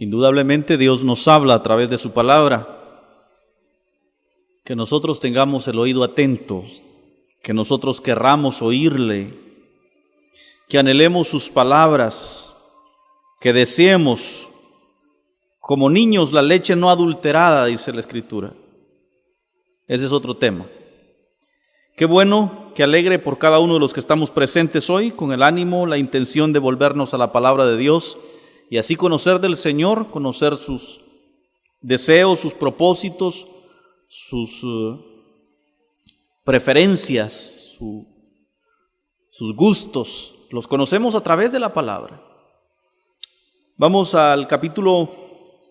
Indudablemente Dios nos habla a través de su palabra. Que nosotros tengamos el oído atento, que nosotros querramos oírle, que anhelemos sus palabras, que deseemos como niños la leche no adulterada, dice la Escritura. Ese es otro tema. Qué bueno, qué alegre por cada uno de los que estamos presentes hoy, con el ánimo, la intención de volvernos a la palabra de Dios y así conocer del Señor, conocer sus deseos, sus propósitos, sus preferencias, sus gustos. Los conocemos a través de la palabra. Vamos al capítulo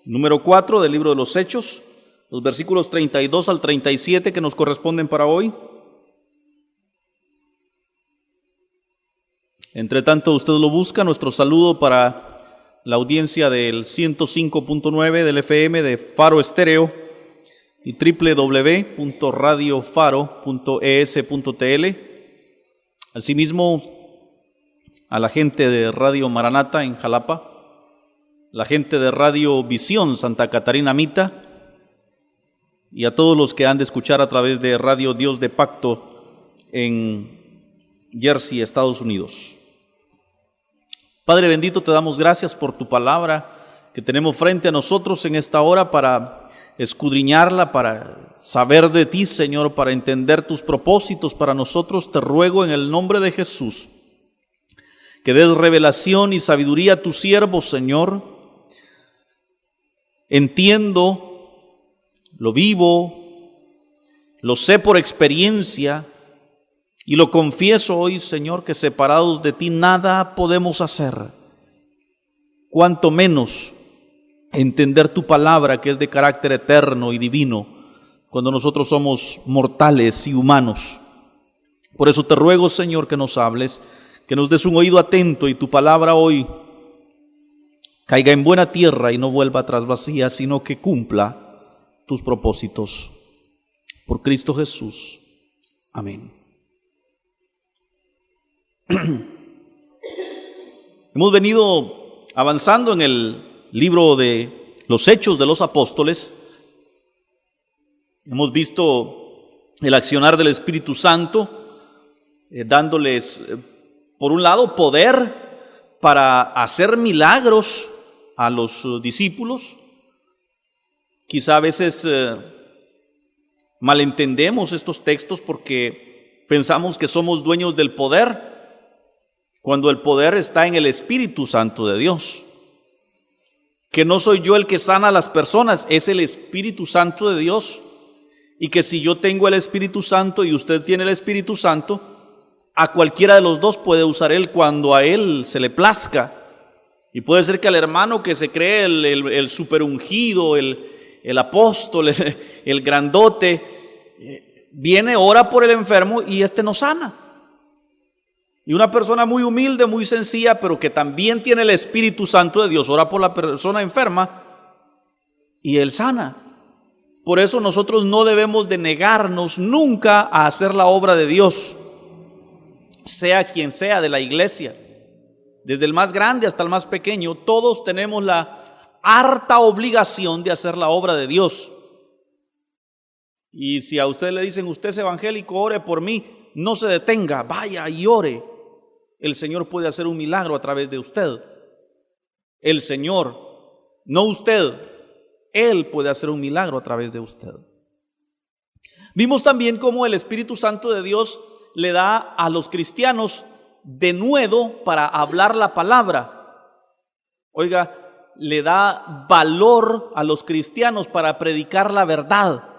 número 4 del libro de los Hechos, los versículos 32 al 37 que nos corresponden para hoy. Entre tanto, usted lo busca, nuestro saludo para la audiencia del 105.9 del FM de Faro Estéreo y www.radiofaro.es.tl. Asimismo, a la gente de Radio Maranata en Jalapa, la gente de Radio Visión Santa Catarina Mita y a todos los que han de escuchar a través de Radio Dios de Pacto en Jersey, Estados Unidos. Padre bendito, te damos gracias por tu palabra que tenemos frente a nosotros en esta hora para escudriñarla, para saber de ti, Señor, para entender tus propósitos para nosotros. Te ruego en el nombre de Jesús que des revelación y sabiduría a tu siervo, Señor. Entiendo, lo vivo, lo sé por experiencia y lo confieso hoy, Señor, que separados de ti nada podemos hacer, cuanto menos entender tu palabra que es de carácter eterno y divino, cuando nosotros somos mortales y humanos. Por eso te ruego, Señor, que nos hables, que nos des un oído atento y tu palabra hoy caiga en buena tierra y no vuelva atrás vacía, sino que cumpla tus propósitos. Por Cristo Jesús. Amén. Hemos venido avanzando en el libro de los Hechos de los Apóstoles. Hemos visto el accionar del Espíritu Santo, dándoles, por un lado, poder para hacer milagros a los discípulos. Quizá a veces malentendemos estos textos porque pensamos que somos dueños del poder, cuando el poder está en el Espíritu Santo de Dios. Que no soy yo el que sana a las personas, es el Espíritu Santo de Dios. Y que si yo tengo el Espíritu Santo y usted tiene el Espíritu Santo, a cualquiera de los dos puede usar él cuando a él se le plazca. Y puede ser que al hermano que se cree el superungido, el apóstol, el grandote, viene, ora por el enfermo y este no sana. Y una persona muy humilde, muy sencilla, pero que también tiene el Espíritu Santo de Dios, ora por la persona enferma y él sana. Por eso nosotros no debemos de negarnos nunca a hacer la obra de Dios, sea quien sea de la iglesia, desde el más grande hasta el más pequeño. Todos tenemos la harta obligación de hacer la obra de Dios. Y si a usted le dicen, usted es evangélico, ore por mí, no se detenga, vaya y ore. El Señor puede hacer un milagro a través de usted. El Señor, no usted. Él puede hacer un milagro a través de usted. Vimos también cómo el Espíritu Santo de Dios le da a los cristianos denuedo para hablar la palabra. Oiga, le da valor a los cristianos para predicar la verdad.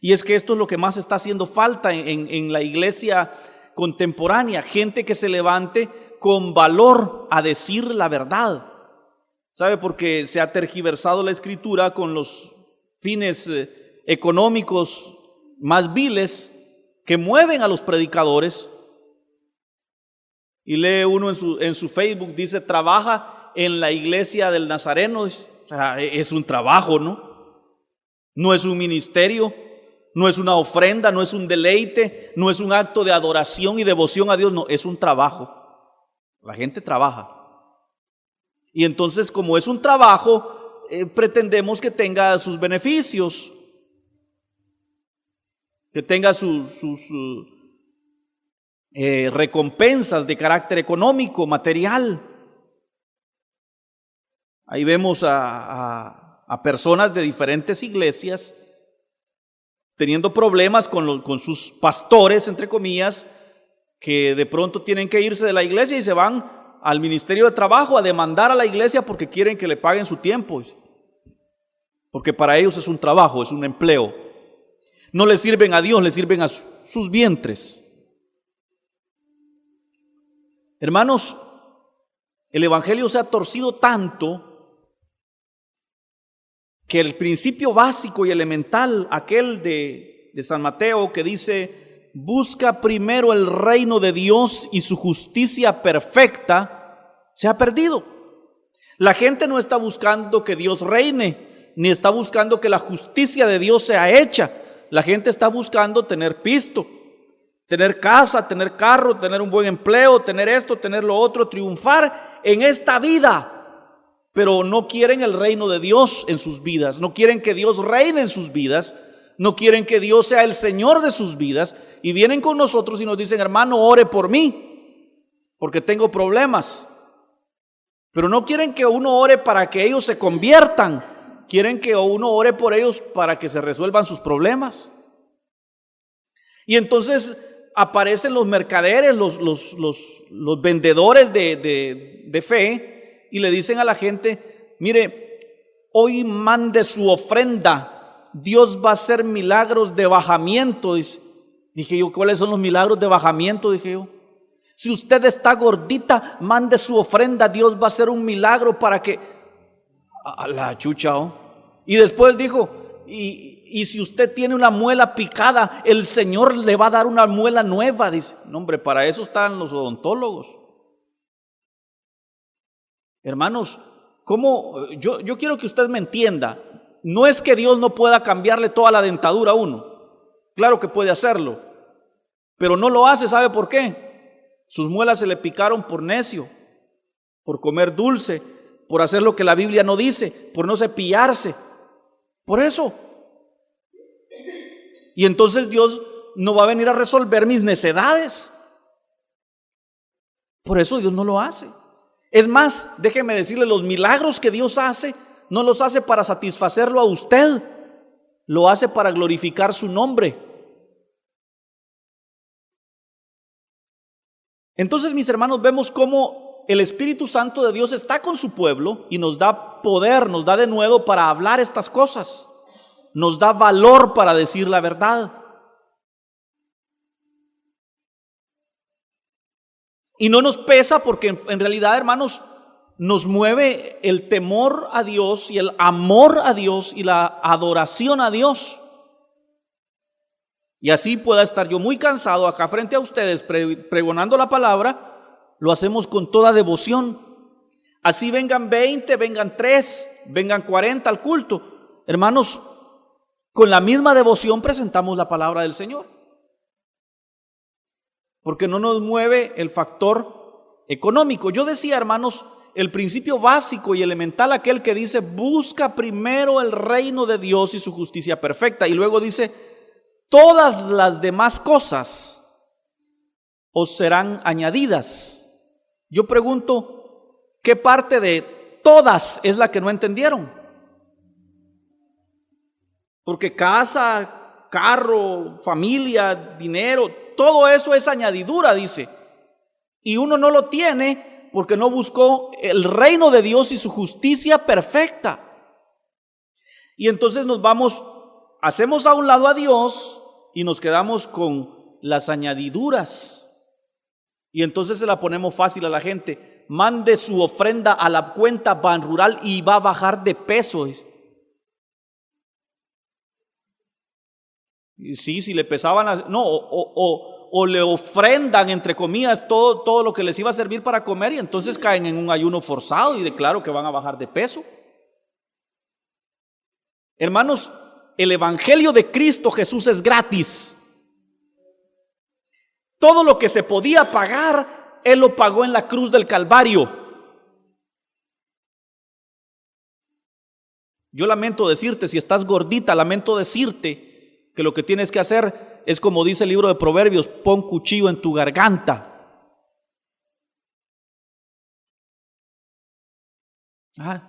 Y es que esto es lo que más está haciendo falta en la iglesia contemporánea. Gente que se levante con valor a decir la verdad. ¿Sabe? Porque se ha tergiversado la Escritura con los fines económicos más viles que mueven a los predicadores. Y lee uno en su Facebook, dice, trabaja en la iglesia del Nazareno. O sea, es un trabajo, ¿no? No es un ministerio, no es una ofrenda, no es un deleite, no es un acto de adoración y devoción a Dios, no, es un trabajo. La gente trabaja. Y entonces, como es un trabajo, pretendemos que tenga sus beneficios, que tenga sus recompensas de carácter económico, material. Ahí vemos a personas de diferentes iglesias teniendo problemas con sus pastores, entre comillas, que de pronto tienen que irse de la iglesia y se van al ministerio de trabajo a demandar a la iglesia porque quieren que le paguen su tiempo, porque para ellos es un trabajo, es un empleo. No le sirven a Dios, le sirven a sus vientres. Hermanos, el evangelio se ha torcido tanto que el principio básico y elemental, aquel de San Mateo que dice: busca primero el reino de Dios y su justicia perfecta, se ha perdido. La gente no está buscando que Dios reine, ni está buscando que la justicia de Dios sea hecha. La gente está buscando tener pisto, tener casa, tener carro, tener un buen empleo, tener esto, tener lo otro, triunfar en esta vida. Pero no quieren el reino de Dios en sus vidas, no quieren que Dios reine en sus vidas, no quieren que Dios sea el Señor de sus vidas, y vienen con nosotros y nos dicen: hermano, ore por mí, porque tengo problemas. Pero no quieren que uno ore para que ellos se conviertan, quieren que uno ore por ellos para que se resuelvan sus problemas. Y entonces aparecen los mercaderes, los vendedores de fe, y le dicen a la gente: mire, hoy mande su ofrenda, Dios va a hacer milagros de bajamiento. Dije yo: ¿cuáles son los milagros de bajamiento? Dije yo: si usted está gordita, mande su ofrenda, Dios va a hacer un milagro para que... A la chucha, ¿oh? Y después dijo: y si usted tiene una muela picada, el Señor le va a dar una muela nueva. Dice: no, hombre, para eso están los odontólogos. Hermanos, ¿cómo? Yo quiero que usted me entienda. No es que Dios no pueda cambiarle toda la dentadura a uno. Claro que puede hacerlo, pero no lo hace. ¿Sabe por qué? Sus muelas se le picaron por necio, por comer dulce, por hacer lo que la Biblia no dice, por no cepillarse. Por eso. Y entonces Dios no va a venir a resolver mis necedades. Por eso Dios no lo hace. Es más, déjeme decirle, los milagros que Dios hace, no los hace para satisfacerlo a usted, lo hace para glorificar su nombre. Entonces, mis hermanos, vemos cómo el Espíritu Santo de Dios está con su pueblo y nos da poder, nos da de nuevo para hablar estas cosas, nos da valor para decir la verdad. Y no nos pesa porque en realidad, hermanos, nos mueve el temor a Dios y el amor a Dios y la adoración a Dios. Y así pueda estar yo muy cansado acá frente a ustedes pregonando la palabra, lo hacemos con toda devoción. Así vengan 20, vengan 3, vengan 40 al culto. Hermanos, con la misma devoción presentamos la palabra del Señor. Porque no nos mueve el factor económico. Yo decía, hermanos, el principio básico y elemental, aquel que dice: busca primero el reino de Dios y su justicia perfecta. Y luego dice: todas las demás cosas os serán añadidas. Yo pregunto, ¿qué parte de todas es la que no entendieron? Porque casa, carro, familia, dinero, todo eso es añadidura, dice. Y uno no lo tiene porque no buscó el reino de Dios y su justicia perfecta. Y entonces nos vamos, hacemos a un lado a Dios y nos quedamos con las añadiduras. Y entonces se la ponemos fácil a la gente: mande su ofrenda a la cuenta Banrural y va a bajar de peso. Sí, si le pesaban, no, o le ofrendan, entre comillas, todo lo que les iba a servir para comer, y entonces caen en un ayuno forzado y declaro que van a bajar de peso. Hermanos, el evangelio de Cristo Jesús es gratis. Todo lo que se podía pagar, Él lo pagó en la cruz del Calvario. Yo lamento decirte, si estás gordita, lamento decirte que lo que tienes que hacer es como dice el libro de Proverbios: pon cuchillo en tu garganta.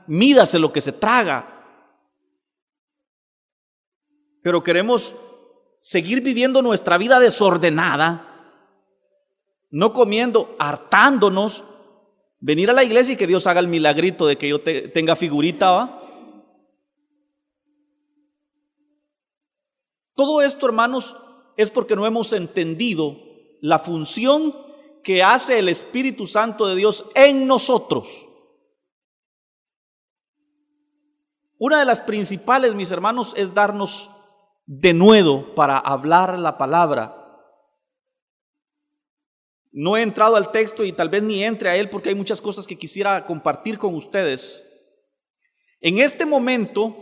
Mídase lo que se traga. Pero queremos seguir viviendo nuestra vida desordenada, no comiendo, hartándonos, venir a la iglesia y que Dios haga el milagrito de que yo tenga figurita, ¿va? Todo esto, hermanos, es porque no hemos entendido la función que hace el Espíritu Santo de Dios en nosotros. Una de las principales, mis hermanos, es darnos denuedo para hablar la palabra. No he entrado al texto y tal vez ni entre a él porque hay muchas cosas que quisiera compartir con ustedes. En este momento,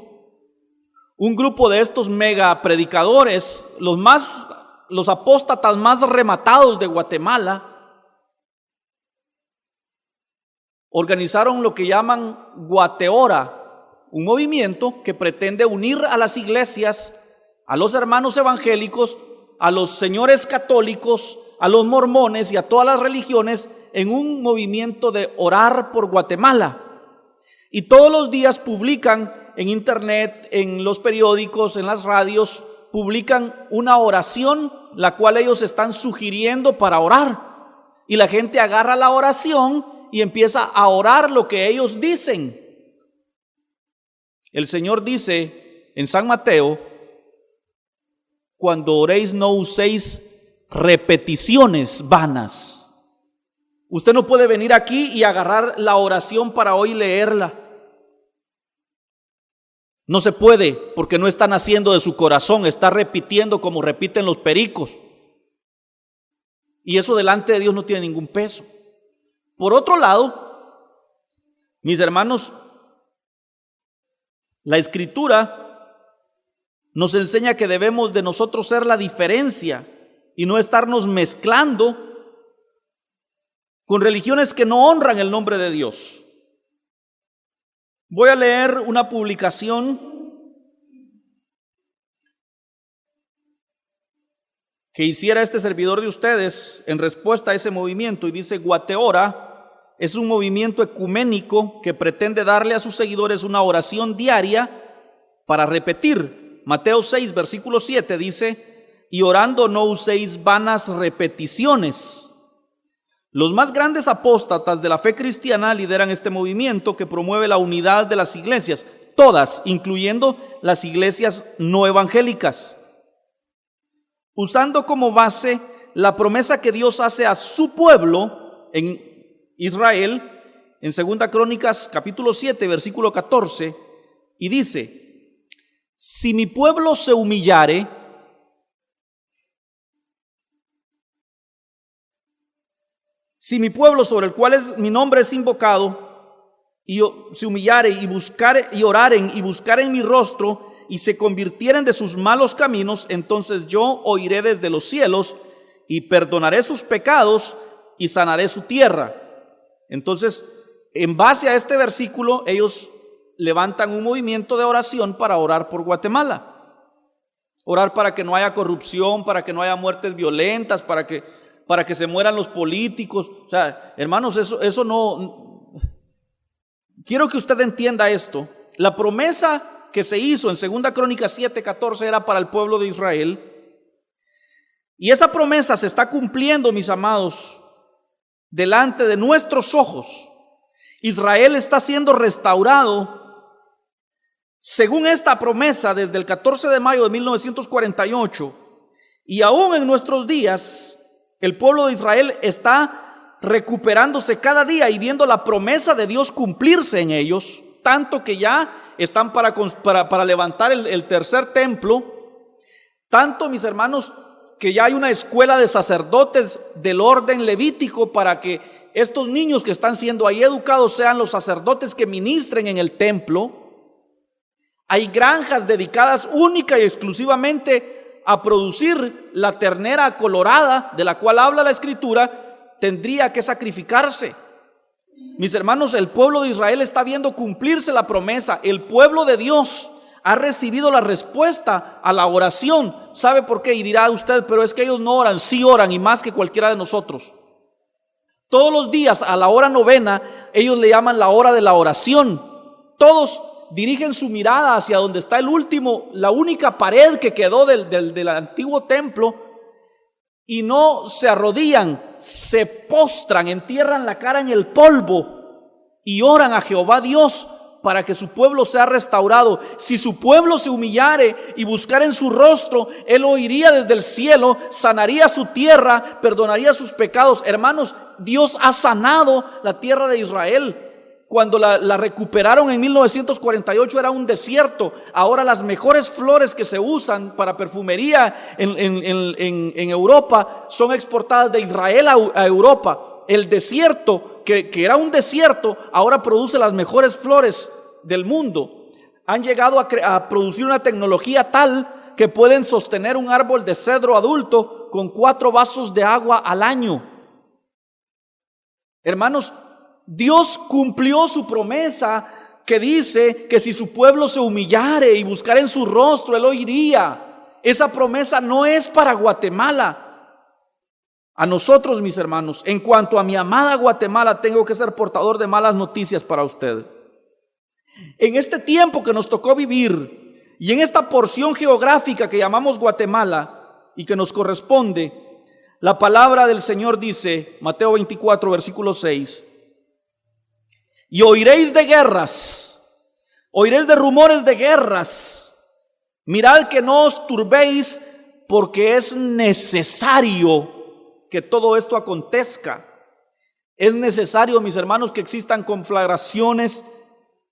un grupo de estos mega predicadores, los apóstatas más rematados de Guatemala, organizaron lo que llaman Guateora, un movimiento que pretende unir a las iglesias, a los hermanos evangélicos, a los señores católicos, a los mormones y a todas las religiones en un movimiento de orar por Guatemala. Y todos los días publican en internet, en los periódicos, en las radios, publican una oración la cual ellos están sugiriendo para orar. Y la gente agarra la oración y empieza a orar lo que ellos dicen. El Señor dice en San Mateo: cuando oréis no uséis repeticiones vanas. Usted no puede venir aquí y agarrar la oración para hoy leerla. No se puede, porque no está naciendo de su corazón, está repitiendo como repiten los pericos. Y eso delante de Dios no tiene ningún peso. Por otro lado, mis hermanos, la Escritura nos enseña que debemos de nosotros ser la diferencia y no estarnos mezclando con religiones que no honran el nombre de Dios. Voy a leer una publicación que hiciera este servidor de ustedes en respuesta a ese movimiento, y dice: Guateora es un movimiento ecuménico que pretende darle a sus seguidores una oración diaria para repetir. Mateo 6, versículo 7 dice: y orando no uséis vanas repeticiones. Los más grandes apóstatas de la fe cristiana lideran este movimiento que promueve la unidad de las iglesias, todas, incluyendo las iglesias no evangélicas, usando como base la promesa que Dios hace a su pueblo en Israel, en 2 Crónicas capítulo 7, versículo 14, y dice: si mi pueblo se humillare, si mi pueblo sobre el cual mi nombre es invocado, y se humillare y buscare y oraren y buscaren mi rostro y se convirtieren de sus malos caminos, entonces yo oiré desde los cielos y perdonaré sus pecados y sanaré su tierra. Entonces, en base a este versículo, ellos levantan un movimiento de oración para orar por Guatemala. Orar para que no haya corrupción, para que no haya muertes violentas, para que se mueran los políticos. O sea, hermanos, eso no. Quiero que usted entienda esto. La promesa que se hizo en 2 Crónicas 7:14 era para el pueblo de Israel. Y esa promesa se está cumpliendo, mis amados, delante de nuestros ojos. Israel está siendo restaurado según esta promesa desde el 14 de mayo de 1948. Y aún en nuestros días, el pueblo de Israel está recuperándose cada día y viendo la promesa de Dios cumplirse en ellos, tanto que ya están para levantar el tercer templo, tanto, mis hermanos, que ya hay una escuela de sacerdotes del orden levítico para que estos niños que están siendo ahí educados sean los sacerdotes que ministren en el templo. Hay granjas dedicadas única y exclusivamente a producir la ternera colorada de la cual habla la Escritura, tendría que sacrificarse. Mis hermanos, el pueblo de Israel está viendo cumplirse la promesa. El pueblo de Dios ha recibido la respuesta a la oración. ¿Sabe por qué? Y dirá usted, pero es que ellos no oran. Sí oran, y más que cualquiera de nosotros. Todos los días a la hora novena, ellos le llaman la hora de la oración. Todos dirigen su mirada hacia donde está la única pared que quedó del antiguo templo, y no se arrodillan, se postran, entierran la cara en el polvo y oran a Jehová Dios para que su pueblo sea restaurado. Si su pueblo se humillare y buscare en su rostro, Él oiría desde el cielo, sanaría su tierra, perdonaría sus pecados. Hermanos, Dios ha sanado la tierra de Israel. Cuando la recuperaron en 1948 era un desierto. Ahora las mejores flores que se usan para perfumería en Europa son exportadas de Israel a Europa. El desierto, que era un desierto, ahora produce las mejores flores del mundo. Han llegado a producir una tecnología tal que pueden sostener un árbol de cedro adulto con 4 vasos de agua al año. Hermanos, Dios cumplió su promesa que dice que si su pueblo se humillare y buscare en su rostro, Él oiría. Esa promesa no es para Guatemala. A nosotros, mis hermanos, en cuanto a mi amada Guatemala, tengo que ser portador de malas noticias para usted. En este tiempo que nos tocó vivir y en esta porción geográfica que llamamos Guatemala y que nos corresponde, la palabra del Señor dice, Mateo 24, versículo 6, y oiréis de guerras, oiréis de rumores de guerras. Mirad que no os turbéis, porque es necesario que todo esto acontezca. Es necesario, mis hermanos, que existan conflagraciones,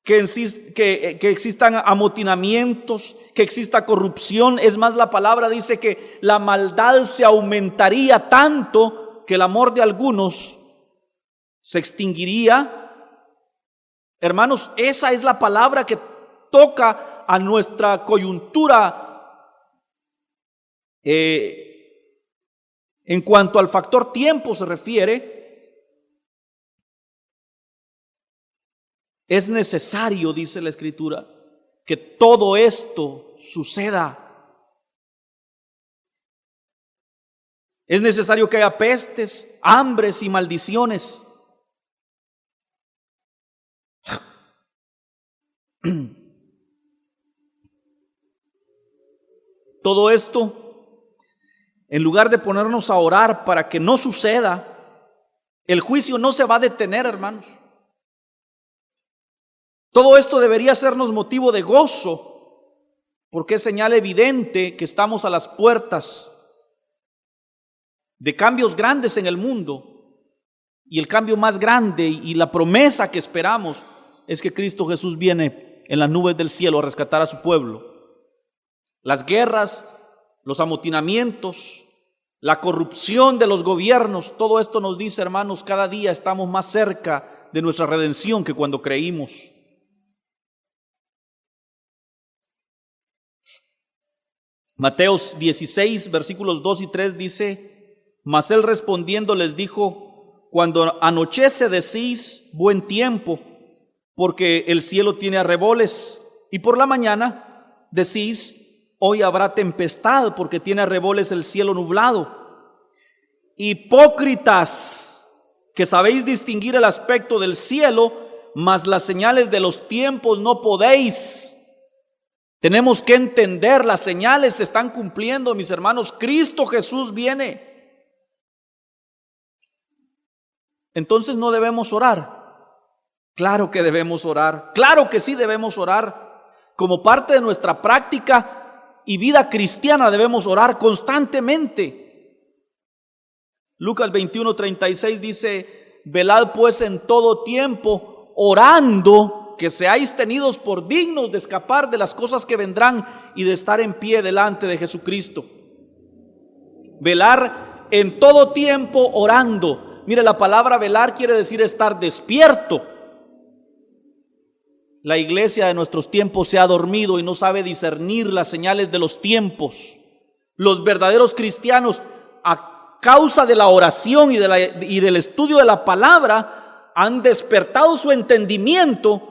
que existan amotinamientos, que exista corrupción. Es más, la palabra dice que la maldad se aumentaría tanto que el amor de algunos se extinguiría. Hermanos, esa es la palabra que toca a nuestra coyuntura en cuanto al factor tiempo se refiere. Es necesario, dice la Escritura, que todo esto suceda. Es necesario que haya pestes, hambres y maldiciones. Todo esto, en lugar de ponernos a orar para que no suceda, el juicio no se va a detener, hermanos. Todo esto debería sernos motivo de gozo, porque es señal evidente que estamos a las puertas de cambios grandes en el mundo. Y el cambio más grande y la promesa que esperamos es que Cristo Jesús viene en las nubes del cielo a rescatar a su pueblo. Las guerras, los amotinamientos, la corrupción de los gobiernos, todo esto nos dice, hermanos, cada día estamos más cerca de nuestra redención que cuando creímos. Mateo 16, versículos 2 y 3 dice, mas él respondiendo les dijo, cuando anochece decís buen tiempo, porque el cielo tiene arreboles, y por la mañana decís, hoy habrá tempestad, porque tiene arreboles el cielo nublado. Hipócritas, que sabéis distinguir el aspecto del cielo, mas las señales de los tiempos no podéis. Tenemos que entender, las señales se están cumpliendo, mis hermanos. Cristo Jesús viene. Entonces no debemos orar. Claro que debemos orar. Claro que sí debemos orar. Como parte de nuestra práctica y vida cristiana debemos orar constantemente. Lucas 21:36 dice, velad pues en todo tiempo, orando, que seáis tenidos por dignos de escapar de las cosas que vendrán y de estar en pie delante de Jesucristo. Velar en todo tiempo orando. Mire, la palabra velar quiere decir estar despierto. La iglesia de nuestros tiempos se ha dormido y no sabe discernir las señales de los tiempos. Los verdaderos cristianos, a causa de la oración y del estudio de la palabra, han despertado su entendimiento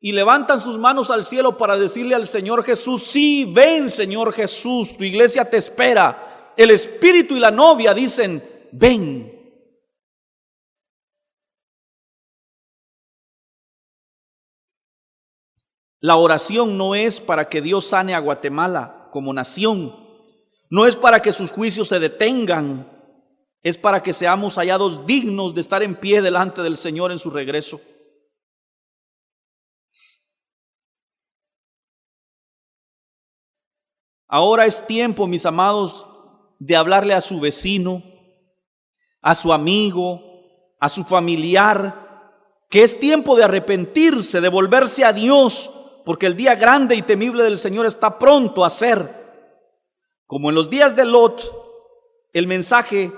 y levantan sus manos al cielo para decirle al Señor Jesús: sí, ven Señor Jesús, tu iglesia te espera. El Espíritu y la novia dicen: ven. La oración no es para que Dios sane a Guatemala como nación, no es para que sus juicios se detengan, es para que seamos hallados dignos de estar en pie delante del Señor en su regreso. Ahora es tiempo, mis amados, de hablarle a su vecino, a su amigo, a su familiar, que es tiempo de arrepentirse, de volverse a Dios, porque el día grande y temible del Señor está pronto a ser. Como en los días de Lot, el mensaje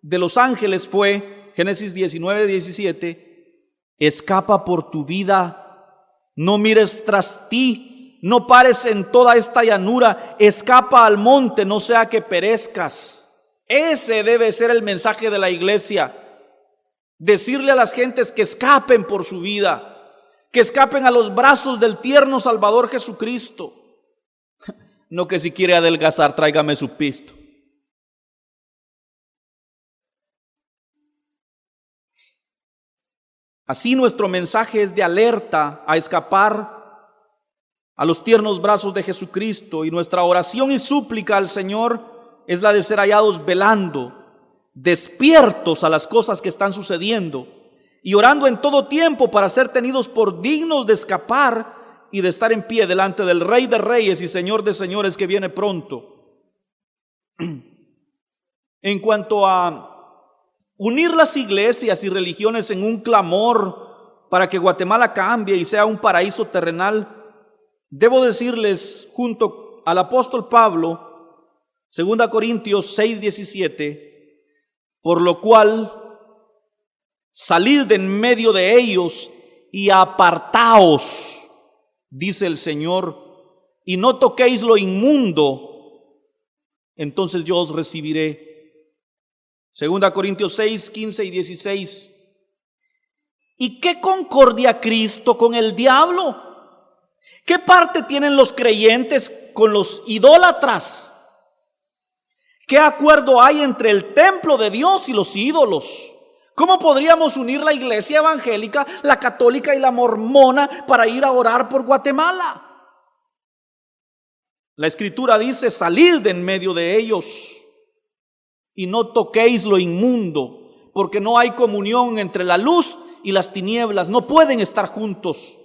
de los ángeles fue, Génesis 19:17, escapa por tu vida, no mires tras ti, no pares en toda esta llanura, escapa al monte, no sea que perezcas. Ese debe ser el mensaje de la iglesia, decirle a las gentes que escapen por su vida, que escapen a los brazos del tierno Salvador Jesucristo. No que si quiere adelgazar, tráigame su pisto. Así nuestro mensaje es de alerta a escapar a los tiernos brazos de Jesucristo, y nuestra oración y súplica al Señor es la de ser hallados velando, despiertos a las cosas que están sucediendo y orando en todo tiempo para ser tenidos por dignos de escapar y de estar en pie delante del Rey de Reyes y Señor de Señores que viene pronto. En cuanto a unir las iglesias y religiones en un clamor para que Guatemala cambie y sea un paraíso terrenal, debo decirles junto al apóstol Pablo, 2 Corintios 6:17, por lo cual salid de en medio de ellos y apartaos, dice el Señor, y no toquéis lo inmundo, entonces yo os recibiré. 2 Corintios 6:15-16. ¿Y qué concordia Cristo con el diablo? ¿Qué parte tienen los creyentes con los idólatras? ¿Qué acuerdo hay entre el templo de Dios y los ídolos? ¿Cómo podríamos unir la iglesia evangélica, la católica y la mormona para ir a orar por Guatemala? La Escritura dice: salid de en medio de ellos y no toquéis lo inmundo, porque no hay comunión entre la luz y las tinieblas, no pueden estar juntos.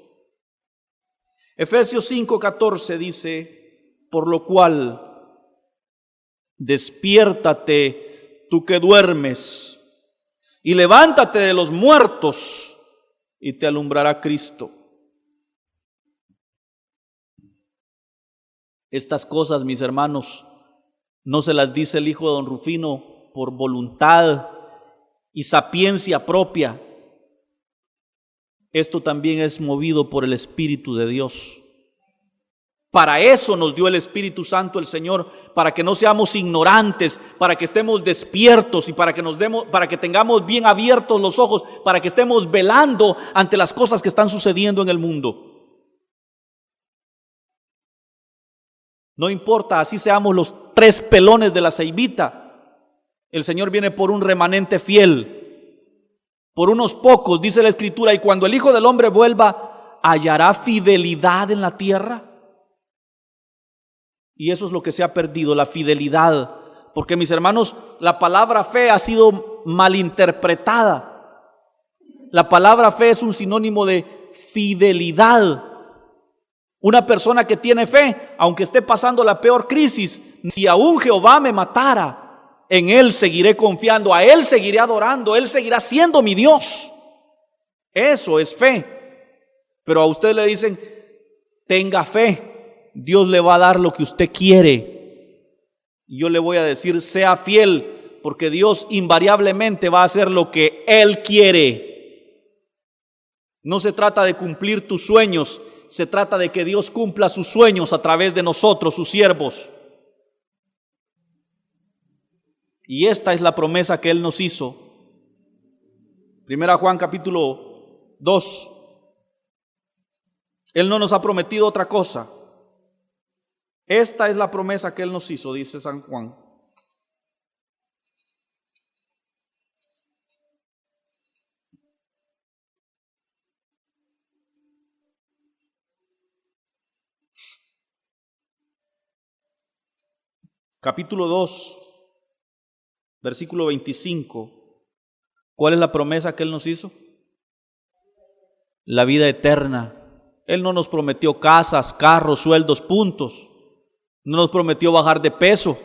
Efesios 5:14 dice: por lo cual, despiértate tú que duermes, y levántate de los muertos, y te alumbrará Cristo. Estas cosas, mis hermanos, no se las dice el hijo de don Rufino por voluntad y sapiencia propia. Esto también es movido por el Espíritu de Dios. Para eso nos dio el Espíritu Santo el Señor, para que no seamos ignorantes, para que estemos despiertos y para que tengamos bien abiertos los ojos, para que estemos velando ante las cosas que están sucediendo en el mundo. No importa, así seamos los 3 pelones de la ceibita, el Señor viene por un remanente fiel, por unos pocos, dice la Escritura, y cuando el Hijo del Hombre vuelva, ¿hallará fidelidad en la tierra? Y eso es lo que se ha perdido, la fidelidad. Porque, mis hermanos, la palabra fe ha sido malinterpretada. La palabra fe es un sinónimo de fidelidad. Una persona que tiene fe, aunque esté pasando la peor crisis, si aún Jehová me matara, en Él seguiré confiando, a Él seguiré adorando, Él seguirá siendo mi Dios. Eso es fe. Pero a usted le dicen: tenga fe, Dios le va a dar lo que usted quiere. Y yo le voy a decir: sea fiel, porque Dios invariablemente va a hacer lo que Él quiere. No se trata de cumplir tus sueños, se trata de que Dios cumpla sus sueños a través de nosotros, sus siervos. Y esta es la promesa que Él nos hizo. Primera Juan capítulo 2. Él no nos ha prometido otra cosa. Esta es la promesa que Él nos hizo, dice San Juan. Capítulo 2, versículo 25. ¿Cuál es la promesa que Él nos hizo? La vida eterna. Él no nos prometió casas, carros, sueldos, puntos. No nos prometió bajar de peso,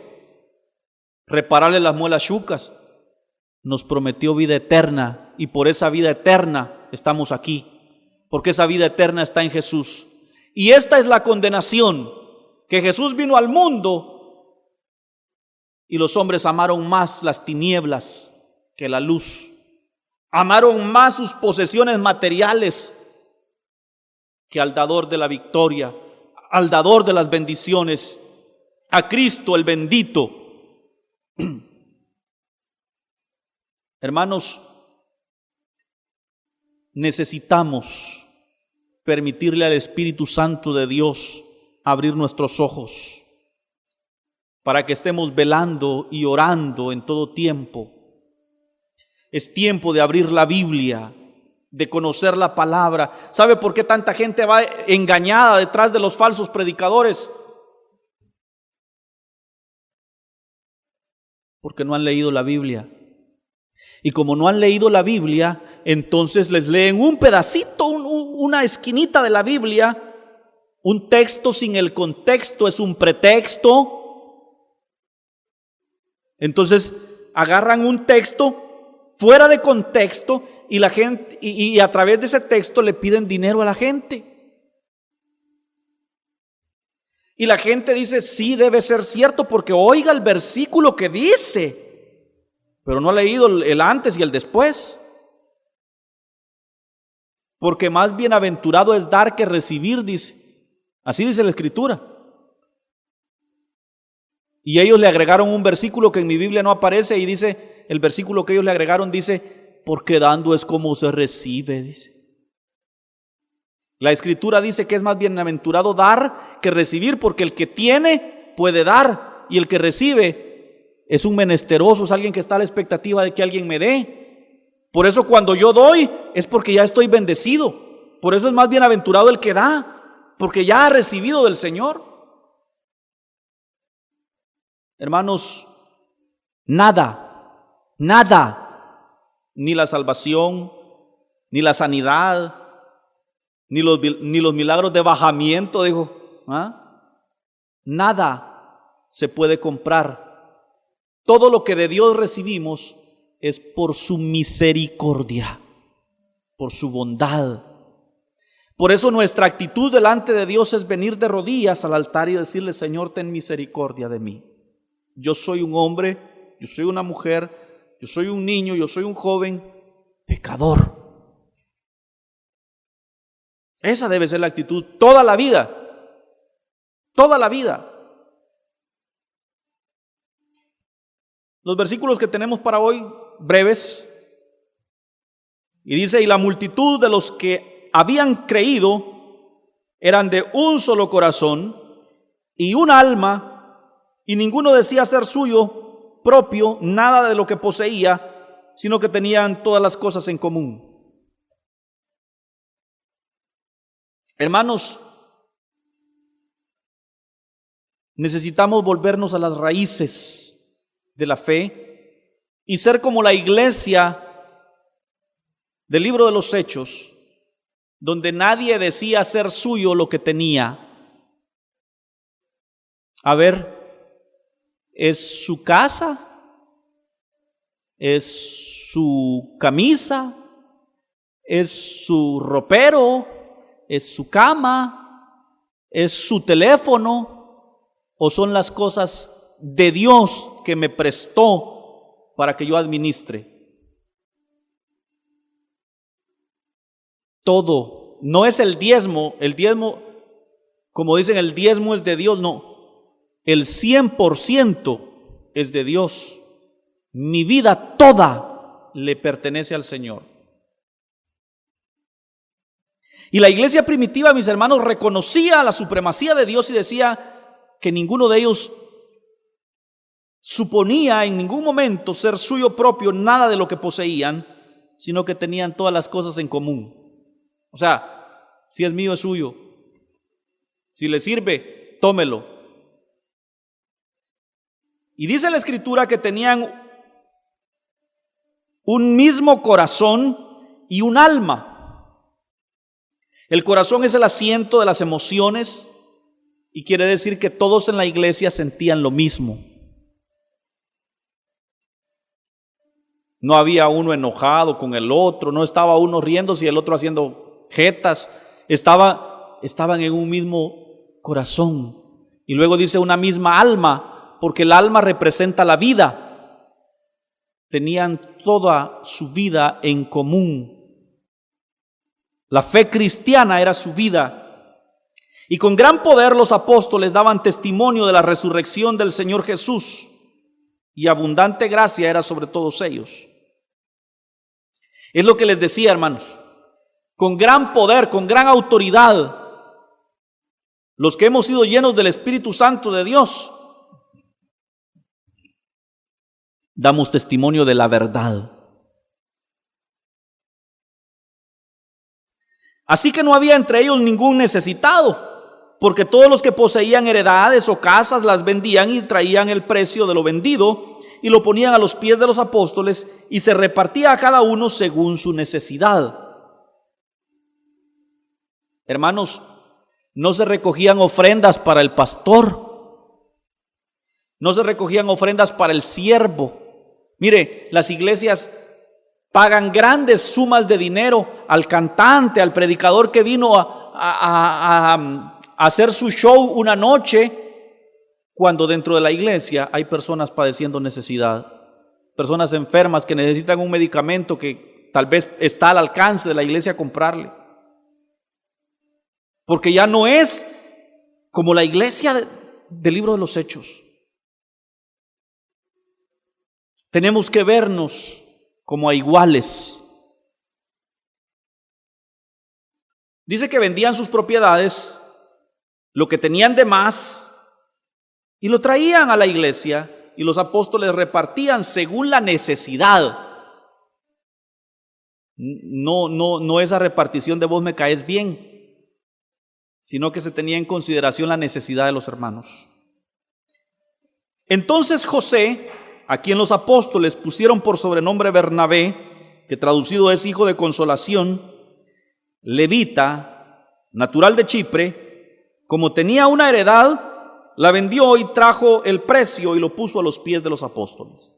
repararle las muelas chucas. Nos prometió vida eterna, y por esa vida eterna estamos aquí, porque esa vida eterna está en Jesús. Y esta es la condenación, que Jesús vino al mundo y los hombres amaron más las tinieblas que la luz. Amaron más sus posesiones materiales que al dador de la victoria, al dador de las bendiciones, a Cristo el bendito. Hermanos, necesitamos permitirle al Espíritu Santo de Dios abrir nuestros ojos para que estemos velando y orando en todo tiempo. Es tiempo de abrir la Biblia, de conocer la palabra. ¿Sabe por qué tanta gente va engañada detrás de los falsos predicadores? Porque no han leído la Biblia. Y como no han leído la Biblia, entonces les leen un pedacito, una esquinita de la Biblia. Un texto sin el contexto es un pretexto. Entonces agarran un texto fuera de contexto y la gente y a través de ese texto le piden dinero a la gente. Y la gente dice, sí, debe ser cierto, porque oiga el versículo que dice, pero no ha leído el antes y el después. Porque más bienaventurado es dar que recibir, dice. Así dice la Escritura. Y ellos le agregaron un versículo que en mi Biblia no aparece, y dice, el versículo que ellos le agregaron dice, porque dando es como se recibe, dice. La Escritura dice que es más bienaventurado dar que recibir, porque el que tiene puede dar, y el que recibe es un menesteroso, es alguien que está a la expectativa de que alguien me dé. Por eso cuando yo doy es porque ya estoy bendecido. Por eso es más bienaventurado el que da, porque ya ha recibido del Señor. Hermanos, nada, ni la salvación, ni la sanidad, ni los milagros de bajamiento, dijo, nada se puede comprar. Todo lo que de Dios recibimos es por su misericordia, por su bondad. Por eso nuestra actitud delante de Dios es venir de rodillas al altar y decirle, Señor, ten misericordia de mí. Yo soy un hombre, yo soy una mujer, yo soy un niño, yo soy un joven pecador. Esa debe ser la actitud toda la vida, toda la vida. Los versículos que tenemos para hoy, breves, y dice, y la multitud de los que habían creído eran de un solo corazón y un alma, y ninguno decía ser suyo propio nada de lo que poseía, sino que tenían todas las cosas en común. Hermanos, necesitamos volvernos a las raíces de la fe y ser como la iglesia del libro de los Hechos, donde nadie decía ser suyo lo que tenía. A ver, ¿es su casa? ¿Es su camisa? ¿Es su ropero? ¿Es su cama? ¿Es su teléfono? ¿O son las cosas de Dios que me prestó para que yo administre? Todo, no es el diezmo, como dicen, el diezmo es de Dios, no, el 100% es de Dios. Mi vida toda le pertenece al Señor. Y la iglesia primitiva, mis hermanos, reconocía la supremacía de Dios y decía que ninguno de ellos suponía en ningún momento ser suyo propio nada de lo que poseían, sino que tenían todas las cosas en común. O sea, si es mío, es suyo. Si le sirve, tómelo. Y dice la Escritura que tenían un mismo corazón y un alma. El corazón es el asiento de las emociones y quiere decir que todos en la iglesia sentían lo mismo. No había uno enojado con el otro, no estaba uno riéndose y el otro haciendo jetas. Estaban en un mismo corazón. Y luego dice una misma alma, porque el alma representa la vida. Tenían toda su vida en común. La fe cristiana era su vida. Y con gran poder los apóstoles daban testimonio de la resurrección del Señor Jesús. Y abundante gracia era sobre todos ellos. Es lo que les decía, hermanos. Con gran poder, con gran autoridad, los que hemos sido llenos del Espíritu Santo de Dios, damos testimonio de la verdad. Así que no había entre ellos ningún necesitado, porque todos los que poseían heredades o casas las vendían y traían el precio de lo vendido y lo ponían a los pies de los apóstoles y se repartía a cada uno según su necesidad. Hermanos, no se recogían ofrendas para el pastor, no se recogían ofrendas para el siervo. Mire, las iglesias pagan grandes sumas de dinero al cantante, al predicador que vino a hacer su show una noche, cuando dentro de la iglesia hay personas padeciendo necesidad, personas enfermas que necesitan un medicamento que tal vez está al alcance de la iglesia comprarle. Porque ya no es como la iglesia del libro de los Hechos. Tenemos que vernos como a iguales. Dice que vendían sus propiedades, lo que tenían de más, y lo traían a la iglesia, y los apóstoles repartían según la necesidad. No esa repartición de vos me caes bien, sino que se tenía en consideración la necesidad de los hermanos. Entonces José, a quien los apóstoles pusieron por sobrenombre Bernabé, que traducido es hijo de consolación, levita, natural de Chipre, como tenía una heredad, la vendió y trajo el precio y lo puso a los pies de los apóstoles.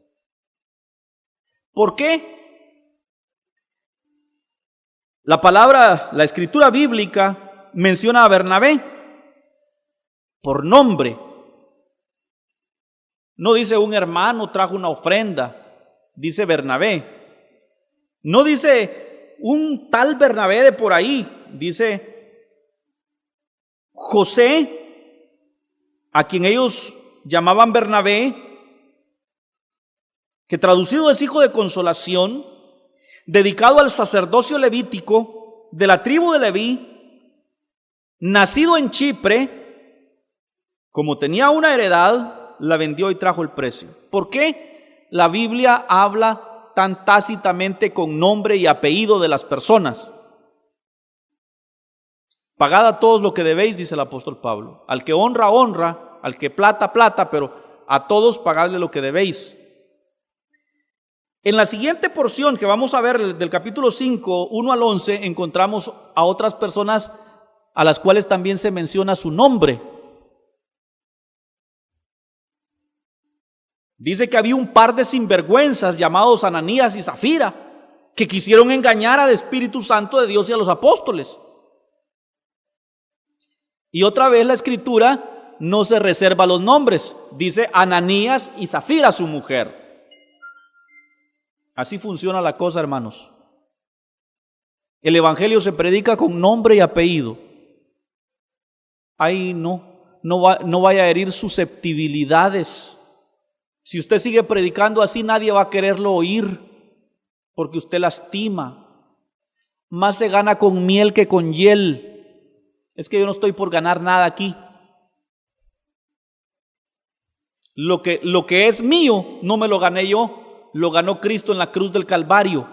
¿Por qué? La escritura bíblica menciona a Bernabé por nombre. No dice un hermano trajo una ofrenda, dice Bernabé. No dice un tal Bernabé de por ahí, dice José, a quien ellos llamaban Bernabé, que traducido es hijo de consolación, dedicado al sacerdocio levítico de la tribu de Leví, nacido en Chipre, como tenía una heredad, la vendió y trajo el precio. ¿Por qué la Biblia habla tan tácitamente con nombre y apellido de las personas? Pagad a todos lo que debéis, dice el apóstol Pablo. Al que honra, honra, al que plata, plata, pero a todos pagadle lo que debéis. En la siguiente porción que vamos a ver del capítulo 5, 1 al 11, encontramos a otras personas a las cuales también se menciona su nombre. Dice que había un par de sinvergüenzas llamados Ananías y Zafira que quisieron engañar al Espíritu Santo de Dios y a los apóstoles. Y otra vez la escritura no se reserva los nombres, dice Ananías y Zafira, su mujer. Así funciona la cosa, hermanos. El evangelio se predica con nombre y apellido. Ahí no vaya a herir susceptibilidades. Si usted sigue predicando así, nadie va a quererlo oír, porque usted lastima. más se gana con miel que con hiel. Es que yo no estoy por ganar nada aquí. Lo que es mío no me lo gané yo, lo ganó Cristo en la cruz del Calvario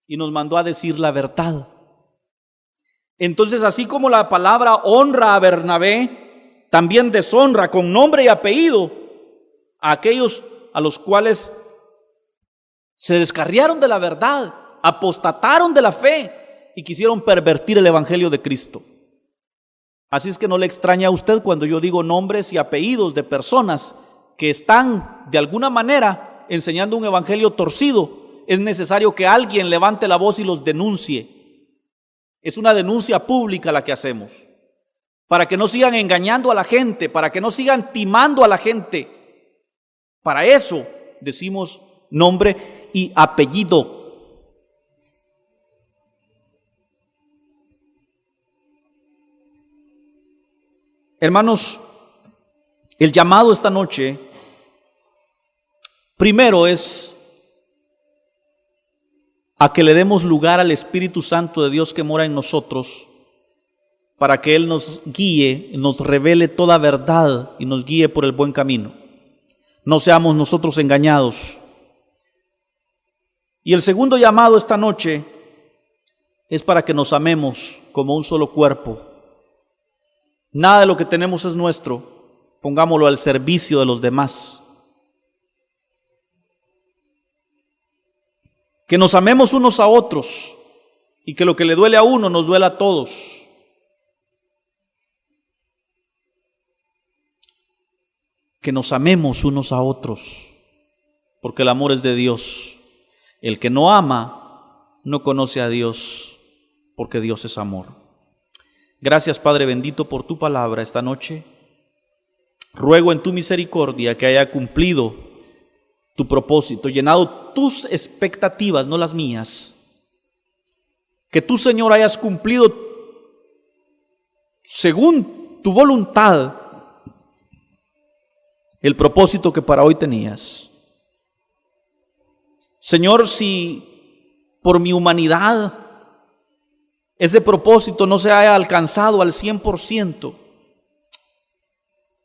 y nos mandó a decir la verdad. Entonces, así como la palabra honra a Bernabé, también deshonra con nombre y apellido a aquellos a los cuales se descarriaron de la verdad, apostataron de la fe y quisieron pervertir el evangelio de Cristo. Así es que no le extraña a usted cuando yo digo nombres y apellidos de personas que están de alguna manera enseñando un evangelio torcido. Es necesario que alguien levante la voz y los denuncie. Es una denuncia pública la que hacemos, para que no sigan engañando a la gente, para que no sigan timando a la gente. Para eso decimos nombre y apellido. Hermanos, el llamado esta noche, primero es a que le demos lugar al Espíritu Santo de Dios que mora en nosotros, para que Él nos guíe, nos revele toda verdad y nos guíe por el buen camino. No seamos nosotros engañados. Y el segundo llamado esta noche es para que nos amemos como un solo cuerpo. Nada de lo que tenemos es nuestro, pongámoslo al servicio de los demás. Que nos amemos unos a otros y que lo que le duele a uno nos duela a todos. Que nos amemos unos a otros, porque el amor es de Dios. El que no ama no conoce a Dios, porque Dios es amor. Gracias, Padre bendito, por tu palabra esta noche. Ruego en tu misericordia que haya cumplido tu propósito, llenado tus expectativas, no las mías. Que tú, Señor, hayas cumplido según tu voluntad el propósito que para hoy tenías. Señor, si por mi humanidad ese propósito no se haya alcanzado al 100%,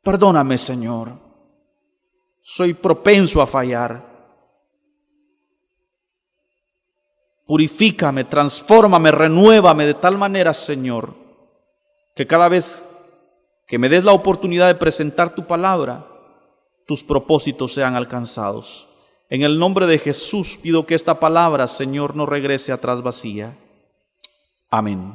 perdóname, Señor. Soy propenso a fallar. Purifícame, transfórmame, renuévame de tal manera, Señor, que cada vez que me des la oportunidad de presentar tu palabra, tus propósitos sean alcanzados. En el nombre de Jesús pido que esta palabra, Señor, no regrese atrás vacía. Amén.